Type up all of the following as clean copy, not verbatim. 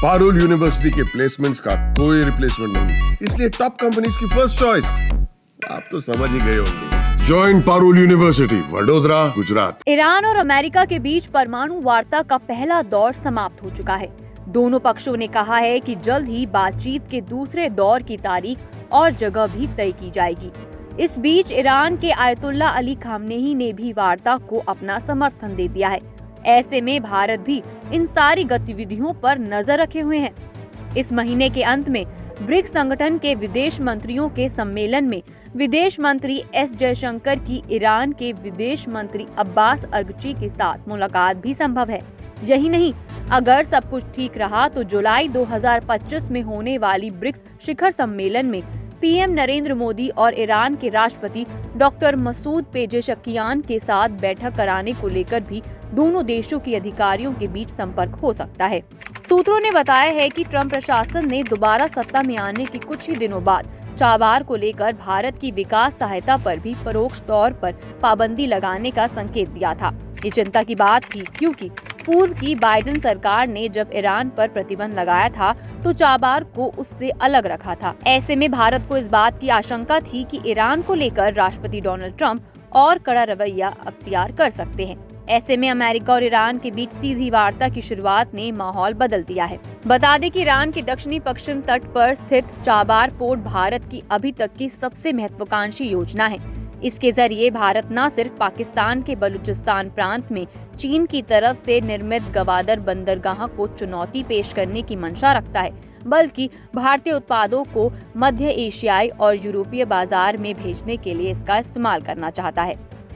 Parul university के placements का कोई रिप्लेसमेंट नहीं, इसलिए टॉप कंपनीज की फर्स्ट चॉइस। आप तो समझ ही गए होंगे। Join Parul university, Vadodara, Gujarat. Iran और अमेरिका के बीच परमाणु वार्ता का पहला दौर समाप्त हो चुका है। दोनों पक्षों ने कहा है कि जल्द ही बातचीत के दूसरे दौर की तारीख और जगह भी तय की जाएगी। इस बीच ईरान के आयतुल्ला अली खामनेही ने भी वार्ता को अपना समर्थन दे दिया है। ऐसे में भारत भी इन सारी गतिविधियों पर नजर रखे हुए है। इस महीने के अंत में ब्रिक्स संगठन के विदेश मंत्रियों के सम्मेलन में विदेश मंत्री एस जयशंकर की ईरान के विदेश मंत्री अब्बास अरगची के साथ मुलाकात भी संभव है। यही नहीं, अगर सब कुछ ठीक रहा तो जुलाई 2025 में होने वाली ब्रिक्स शिखर सम्मेलन में पीएम नरेंद्र मोदी और ईरान के राष्ट्रपति डॉक्टर मसूद पेजेशकियान के साथ बैठक कराने को लेकर भी दोनों देशों के अधिकारियों के बीच संपर्क हो सकता है। सूत्रों ने बताया है कि ट्रंप प्रशासन ने दोबारा सत्ता में आने के कुछ ही दिनों बाद चाबार को लेकर भारत की विकास सहायता पर भी परोक्ष तौर पर पाबंदी लगाने का संकेत दिया था। ये चिंता की बात थी, क्योंकि पूर्व की बाइडेन सरकार ने जब ईरान पर प्रतिबंध लगाया था तो चाबार को उससे अलग रखा था। ऐसे में भारत को इस बात की आशंका थी कि ईरान को लेकर राष्ट्रपति डोनाल्ड ट्रंप और कड़ा रवैया अख्तियार कर सकते हैं। ऐसे में अमेरिका और ईरान के बीच सीधी वार्ता की शुरुआत ने माहौल बदल दिया है। बता दें कि ईरान के दक्षिणी पश्चिम तट पर स्थित चाबार पोर्ट भारत की अभी तक की सबसे महत्वाकांक्षी योजना है। इसके जरिए भारत न सिर्फ पाकिस्तान के बलूचिस्तान प्रांत में चीन की तरफ से निर्मित गवादर बंदरगाह को चुनौती पेश करने की मंशा रखता है, बल्कि भारतीय उत्पादों को मध्य एशियाई और यूरोपीय बाजार में भेजने के लिए इसका इस्तेमाल करना चाहता है।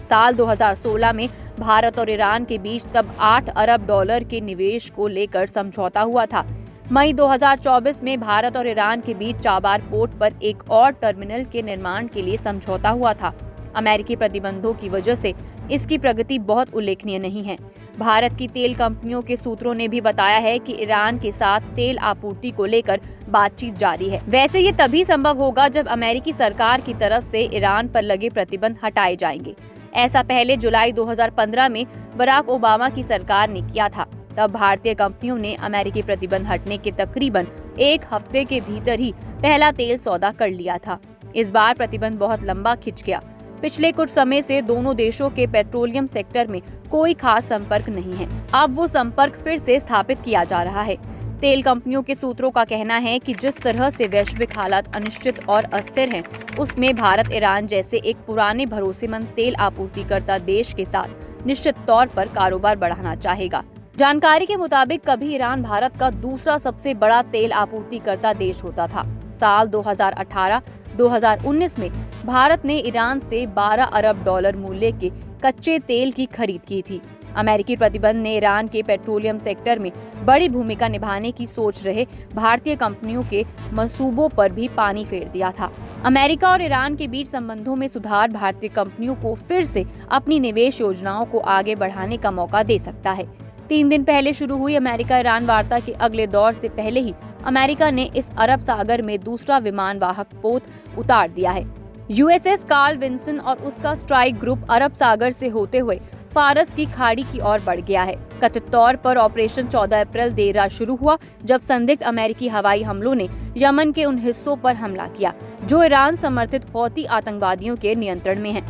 साल 2016 में भारत और ईरान के बीच तब 8 अरब डॉलर के निवेश को लेकर समझौता हुआ था। मई 2024 में भारत और ईरान के बीच चाबार पोर्ट पर एक और टर्मिनल के निर्माण के लिए समझौता हुआ था। अमेरिकी प्रतिबंधों की वजह से इसकी प्रगति बहुत उल्लेखनीय नहीं है। भारत की तेल कंपनियों के सूत्रों ने भी बताया है कि ईरान के साथ तेल आपूर्ति को लेकर बातचीत जारी है। वैसे ये तभी संभव होगा जब अमेरिकी सरकार की तरफ से ईरान पर लगे प्रतिबंध हटाए जाएंगे। ऐसा पहले जुलाई 2015 में बराक ओबामा की सरकार ने किया था। तब भारतीय कंपनियों ने अमेरिकी प्रतिबंध हटने के तकरीबन एक हफ्ते के भीतर ही पहला तेल सौदा कर लिया था। इस बार प्रतिबंध बहुत लंबा खिंच गया। पिछले कुछ समय से दोनों देशों के पेट्रोलियम सेक्टर में कोई खास संपर्क नहीं है। अब वो संपर्क फिर से स्थापित किया जा रहा है। तेल कंपनियों के सूत्रों का कहना है कि जिस तरह से वैश्विक हालात अनिश्चित और अस्थिर हैं, उसमें भारत ईरान जैसे एक पुराने भरोसेमंद तेल आपूर्तिकर्ता देश के साथ निश्चित तौर पर कारोबार बढ़ाना चाहेगा। जानकारी के मुताबिक कभी ईरान भारत का दूसरा सबसे बड़ा तेल आपूर्तिकर्ता देश होता था। साल 2018-2019 में भारत ने ईरान से 12 अरब डॉलर मूल्य के कच्चे तेल की खरीद की थी। अमेरिकी प्रतिबंध ने ईरान के पेट्रोलियम सेक्टर में बड़ी भूमिका निभाने की सोच रहे भारतीय कंपनियों के मंसूबों पर भी पानी फेर दिया था। अमेरिका और ईरान के बीच संबंधों में सुधार भारतीय कंपनियों को फिर से अपनी निवेश योजनाओं को आगे बढ़ाने का मौका दे सकता है। 3 दिन पहले शुरू हुई अमेरिका ईरान वार्ता के अगले दौर से पहले ही अमेरिका ने इस अरब सागर में दूसरा विमान वाहक पोत उतार दिया है। यूएसएस कार्ल विंसन और उसका स्ट्राइक ग्रुप अरब सागर से होते हुए फारस की खाड़ी की ओर बढ़ गया है। कथित तौर पर ऑपरेशन 14 अप्रैल देर रात शुरू हुआ, जब संदिग्ध अमेरिकी हवाई हमलों ने यमन के उन हिस्सों पर हमला किया जो ईरान समर्थित हौती आतंकवादियों के नियंत्रण में हैं।